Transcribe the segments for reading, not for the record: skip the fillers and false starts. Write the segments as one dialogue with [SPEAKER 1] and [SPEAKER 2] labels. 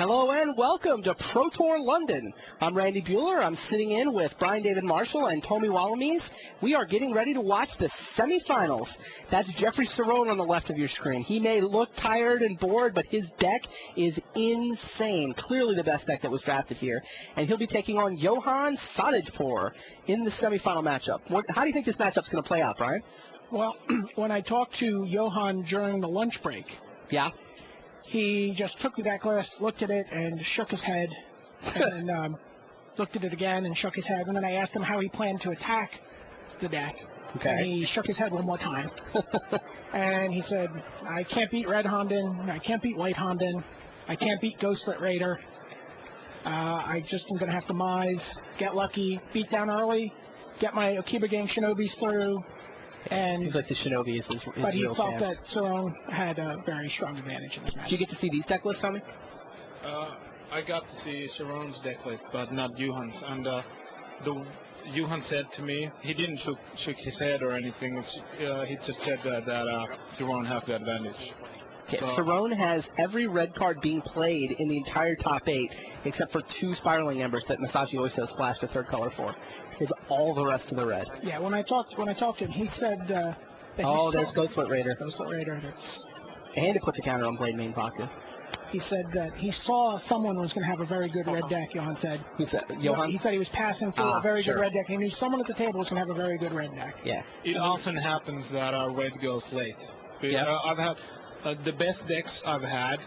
[SPEAKER 1] Hello and welcome to Pro Tour London. I'm Randy Buehler. I'm sitting in with Brian David Marshall and Tommy Wallamies. We are getting ready to watch the semifinals. That's Jeffrey Cerrone on the left of your screen. He may look tired and bored, but his deck is insane. Clearly the best deck that was drafted here. And he'll be taking on Johan Sadajpour in the semifinal matchup. How do you think this matchup's going to play out, Brian?
[SPEAKER 2] Well, when I talked to Johan during the lunch break,
[SPEAKER 1] yeah,
[SPEAKER 2] he just took the deck list, looked at it, and shook his head, and then looked at it again and shook his head. And then I asked him how he planned to attack the deck.
[SPEAKER 1] Okay.
[SPEAKER 2] And he shook his head one more time. And he said, I can't beat Red Honden, I can't beat White Honden, I can't beat Ghostlet Raider. I just am going to have to mise, get lucky, beat down early, get my Akiba Gang Shinobis through. And
[SPEAKER 1] seems like the Shinobi is his
[SPEAKER 2] but he
[SPEAKER 1] real
[SPEAKER 2] felt
[SPEAKER 1] fan.
[SPEAKER 2] that Cerrone had a very strong advantage in this match.
[SPEAKER 1] Did you get to see these deck lists, Tommy?
[SPEAKER 3] I got to see Cerrone's deck list, but not Johan's. And Johan said to me, he didn't shook his head or anything. He just said that Cerrone has the advantage.
[SPEAKER 1] Okay,
[SPEAKER 3] So,
[SPEAKER 1] Cerrone has every red card being played in the entire top 8, except for 2 Spiraling Embers that Masashi Oiso splashed a third color for. He has all the rest of the red.
[SPEAKER 2] Yeah, when I talked to him, he said that
[SPEAKER 1] there's Ghostlet Raider.
[SPEAKER 2] Ghostlet Raider.
[SPEAKER 1] And it puts a counter on Blade Main Pocket.
[SPEAKER 2] He said that he saw someone was going to have a very good red deck, Johan said.
[SPEAKER 1] Who said? Johan?
[SPEAKER 2] He said he was passing through a very
[SPEAKER 1] sure.
[SPEAKER 2] good red deck. He knew someone at the table was going to have a very good red deck.
[SPEAKER 1] Yeah.
[SPEAKER 3] It often happens that red goes late.
[SPEAKER 1] Yeah.
[SPEAKER 3] I've had the best decks I've had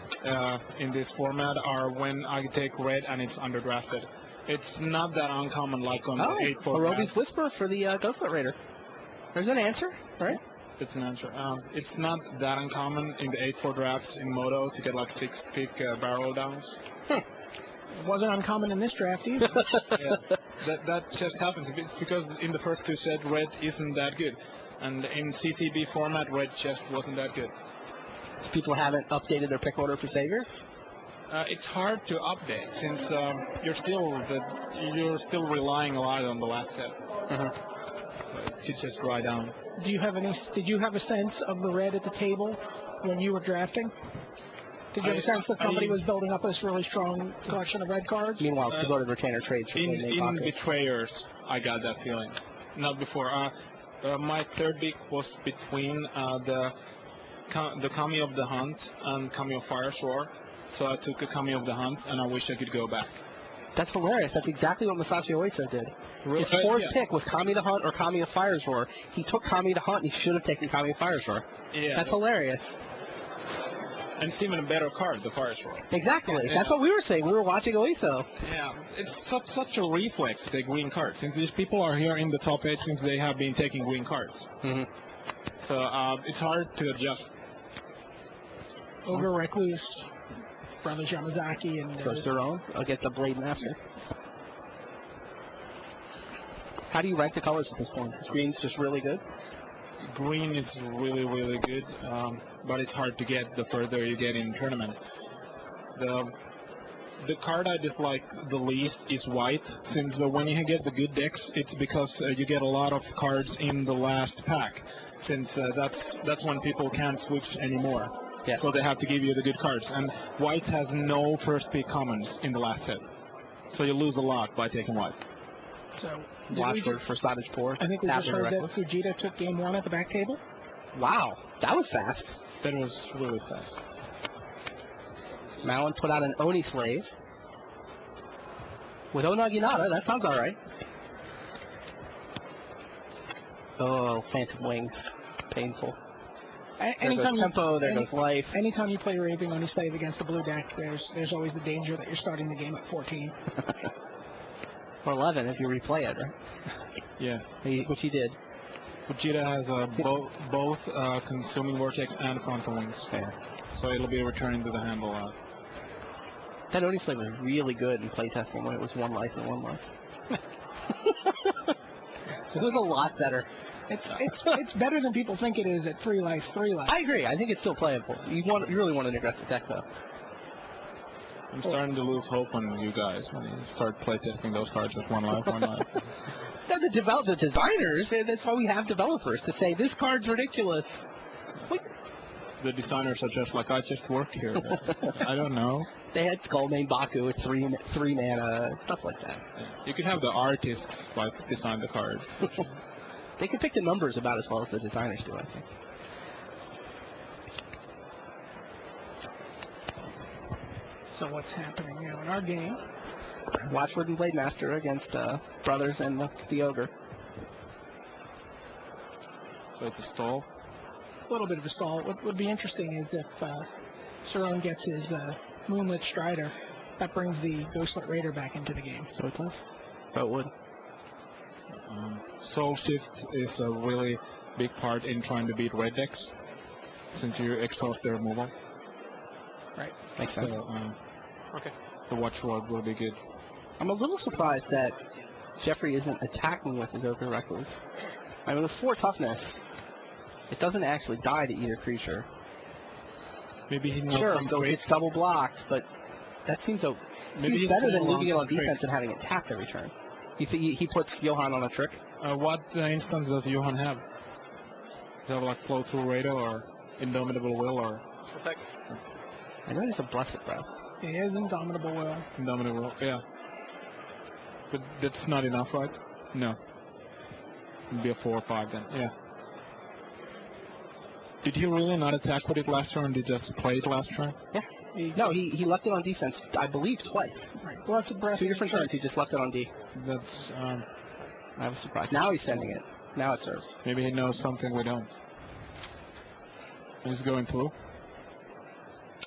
[SPEAKER 3] in this format are when I take red and it's underdrafted. It's not that uncommon like on the 8-4
[SPEAKER 1] Orobi's
[SPEAKER 3] drafts.
[SPEAKER 1] Whisper for the Ghostlet Raider. There's an answer, right?
[SPEAKER 3] It's an answer. It's not that uncommon in the 8-4 drafts in Moto to get like 6-pick barrel downs.
[SPEAKER 2] It wasn't uncommon in this draft either.
[SPEAKER 3] Yeah, that just happens because in the first 2 sets red isn't that good, and in CCB format red just wasn't that good.
[SPEAKER 1] So people haven't updated their pick order for Saviors?
[SPEAKER 3] It's hard to update since you're still relying a lot on the last set. So it could just dry down.
[SPEAKER 2] Did you have a sense of the red at the table when you were drafting? Did you have a sense that somebody was building up this really strong collection of red cards?
[SPEAKER 1] Meanwhile, devoted retainer trades for Blade Main
[SPEAKER 3] In
[SPEAKER 1] Pocket.
[SPEAKER 3] Betrayers, I got that feeling. Not before. My third pick was between the Kami of the Hunt and Kami of Fireshore. So I took a Kami of the Hunt, and I wish I could go back.
[SPEAKER 1] That's hilarious. That's exactly what Masashi Oiso did. His
[SPEAKER 3] Really?
[SPEAKER 1] fourth
[SPEAKER 3] Yeah.
[SPEAKER 1] pick was Kami the Hunt or Kami of Fireshore. He took Kami the Hunt, and he should have taken Kami of Fireshore.
[SPEAKER 3] Yeah.
[SPEAKER 1] That's hilarious.
[SPEAKER 3] And it's even a better card, the Fireshore.
[SPEAKER 1] Exactly.
[SPEAKER 3] Yeah.
[SPEAKER 1] That's what we were saying. We were watching Oiso.
[SPEAKER 3] Yeah, it's such a reflex to take green cards. Since these people are here in the top 8, since they have been taking green cards. So it's hard to adjust.
[SPEAKER 2] Ogre Recluse, Brothers Yamazaki, and
[SPEAKER 1] So Cerrone against the Blade Master. How do you rank the colors at this point? Is green's just really good?
[SPEAKER 3] Green is really, really good, but it's hard to get the further you get in tournament. The card I dislike the least is white, since when you get the good decks, it's because you get a lot of cards in the last pack, since that's when people can't switch anymore.
[SPEAKER 1] Yeah.
[SPEAKER 3] So they have to give you the good cards. And white has no first pick commons in the last set. So you lose a lot by taking white.
[SPEAKER 2] So
[SPEAKER 1] Watch for Sadajpour.
[SPEAKER 2] I think we just heard that
[SPEAKER 1] Reckless.
[SPEAKER 2] Fujita took game 1 at the back table.
[SPEAKER 1] Wow, that was fast.
[SPEAKER 3] That was really fast.
[SPEAKER 1] Malin put out an Oni Slave. With Onaginata, that sounds alright. Oh, Phantom Wings. Painful. There goes tempo, there goes life.
[SPEAKER 2] Anytime you play Raving Oni Slave against the blue deck, there's always the danger that you're starting the game at 14.
[SPEAKER 1] Or 11 if you replay it, right?
[SPEAKER 3] Yeah.
[SPEAKER 1] Which he did.
[SPEAKER 3] Fujita has both Consuming Vortex and Phantom Wings.
[SPEAKER 1] Yeah.
[SPEAKER 3] So it'll be returning to the hand a lot.
[SPEAKER 1] That Oni Slave was really good in playtesting when it was 1 life and 1 life. It was a lot better.
[SPEAKER 2] It's better than people think it is at 3 life, 3 life.
[SPEAKER 1] I agree. I think it's still playable. You really want an aggressive deck, though.
[SPEAKER 3] I'm starting to lose hope on you guys when you start playtesting those cards at 1 life, 1 life.
[SPEAKER 1] No, the designers, that's why we have developers, to say, this card's ridiculous.
[SPEAKER 3] The designers are just like, I just work here. I don't know.
[SPEAKER 1] They had Skullmane Baku with three mana, stuff like that.
[SPEAKER 3] You could have the artists like design the cards.
[SPEAKER 1] They could pick the numbers about as well as the designers do, I think.
[SPEAKER 2] So what's happening now in our game?
[SPEAKER 1] Watchword and Blade Master against Brothers and the Ogre.
[SPEAKER 3] So it's a stall.
[SPEAKER 2] A little bit of a stall. What would be interesting is if Cerrone gets his Moonlit Strider, that brings the Ghostlet Raider back into the game.
[SPEAKER 1] So it does. So it would.
[SPEAKER 3] Soul Shift is a really big part in trying to beat red decks, since you exhaust their removal.
[SPEAKER 2] Right.
[SPEAKER 1] Makes sense.
[SPEAKER 3] So, the Watchword will be good.
[SPEAKER 1] I'm a little surprised that Jeffrey isn't attacking with his Ogre Reckless. I mean, with 4 toughness, it doesn't actually die to either creature.
[SPEAKER 3] Maybe he knows
[SPEAKER 1] Sure,
[SPEAKER 3] some
[SPEAKER 1] so
[SPEAKER 3] tricks.
[SPEAKER 1] it's double blocked, but that seems
[SPEAKER 3] Maybe he's
[SPEAKER 1] better than
[SPEAKER 3] playing
[SPEAKER 1] leaving it
[SPEAKER 3] around
[SPEAKER 1] on
[SPEAKER 3] some
[SPEAKER 1] defense
[SPEAKER 3] tricks.
[SPEAKER 1] and having it tapped every turn. You think he puts Johan on a trick?
[SPEAKER 3] What instance does Johan have? Does he have like Flow Through Radar or Indomitable Will or
[SPEAKER 1] I know he's a Blessed Breath.
[SPEAKER 2] He is Indomitable Will.
[SPEAKER 3] Indomitable Will? Yeah. But that's not enough, right? No. It'd be a 4 or 5 then. Yeah. Did he really not attack with it last turn? Did he just play it last turn?
[SPEAKER 1] No, he left it on defense, I believe, twice.
[SPEAKER 2] Right. Blessed Breath.
[SPEAKER 1] 2 different turns, he just left it on D.
[SPEAKER 3] That's
[SPEAKER 1] I was surprised. Now he's sending it. Now it serves.
[SPEAKER 3] maybe he knows something we don't. He's going through.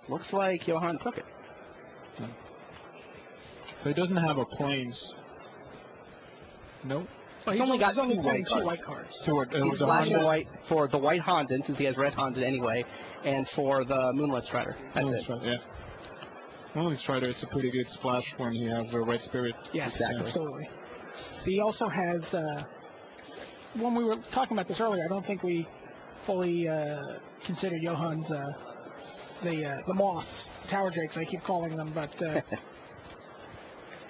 [SPEAKER 1] Looks like Johan took it.
[SPEAKER 3] So he doesn't have a planes. Nope.
[SPEAKER 2] So
[SPEAKER 1] He's only got
[SPEAKER 2] only
[SPEAKER 1] 2
[SPEAKER 2] playing
[SPEAKER 1] white
[SPEAKER 2] 2
[SPEAKER 1] cards.
[SPEAKER 2] white cards.
[SPEAKER 1] He's
[SPEAKER 3] the
[SPEAKER 1] flashing
[SPEAKER 3] Honda-
[SPEAKER 1] white for the white Honden, since he has red Honden anyway, and for the Moonlit Strider. That's
[SPEAKER 3] Moonlit
[SPEAKER 1] it.
[SPEAKER 3] Strider, yeah. Moonlit Strider is a pretty good splash when he has a red spirit.
[SPEAKER 2] Yes,
[SPEAKER 1] Exactly.
[SPEAKER 2] absolutely. He also has, when we were talking about this earlier, I don't think we fully considered Johan's, the Moths, Tower Drakes, I keep calling them, but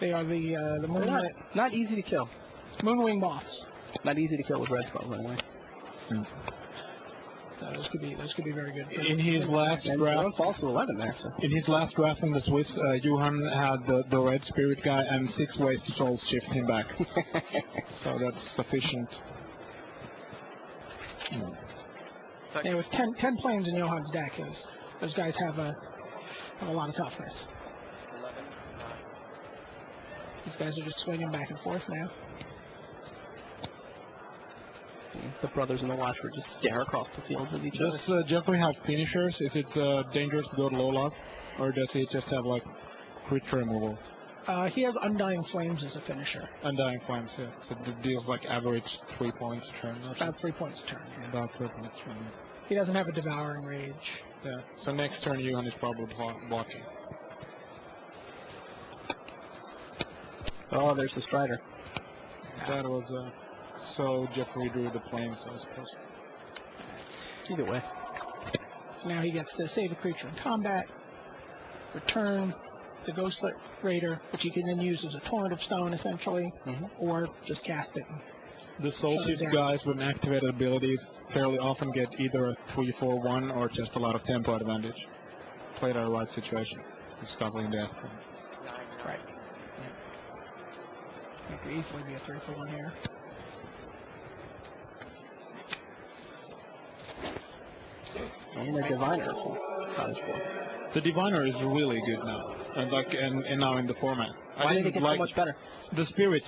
[SPEAKER 2] they are the
[SPEAKER 1] They're
[SPEAKER 2] Moonlit,
[SPEAKER 1] not easy to kill.
[SPEAKER 2] Moonwing Moths.
[SPEAKER 1] Not easy to kill with red spells anyway.
[SPEAKER 2] Those could be very good.
[SPEAKER 3] In his last
[SPEAKER 1] And
[SPEAKER 3] draft,
[SPEAKER 1] Cerrone falls to 11 there. So.
[SPEAKER 3] in his last draft in the Swiss, Johan had the red spirit guy and 6 ways to soul shift him back. So that's sufficient.
[SPEAKER 2] Yeah, with 10 planes in Johan's deck, those guys have a lot of toughness. These guys are just swinging back and forth now.
[SPEAKER 1] The Brothers and the Watchword just stare across the field with each other.
[SPEAKER 3] Does Jeffrey have finishers? Is it dangerous to go to low lock? Or does he just have like creature removal?
[SPEAKER 2] He has Undying Flames as a finisher.
[SPEAKER 3] Undying Flames, yeah. So it deals like average 3 points a turn or something.
[SPEAKER 2] About 3 points a turn. Yeah.
[SPEAKER 3] About 3 points a turn.
[SPEAKER 2] He doesn't have a Devouring Rage.
[SPEAKER 3] Yeah. So next turn Johan is probably blocking.
[SPEAKER 1] Oh, there's the Strider.
[SPEAKER 3] That was so Jeffrey drew the planes, I suppose.
[SPEAKER 1] Either way.
[SPEAKER 2] Now he gets to save a creature in combat, return the Ghostlet Raider, which he can then use as a Torrent of Stone, essentially, or just cast it.
[SPEAKER 3] The Soul
[SPEAKER 2] Shut it
[SPEAKER 3] Shift
[SPEAKER 2] down.
[SPEAKER 3] guys with an activated ability fairly often get either a 3-4-1 or just a lot of tempo advantage. Played at the right situation. Discovering death.
[SPEAKER 2] Right. It could easily be a 3-for-1 here.
[SPEAKER 1] And the Diviner from Savage Board.
[SPEAKER 3] The Diviner is really good now, and now in the format.
[SPEAKER 1] Why did it get so
[SPEAKER 3] like
[SPEAKER 1] much better?
[SPEAKER 3] the Spirits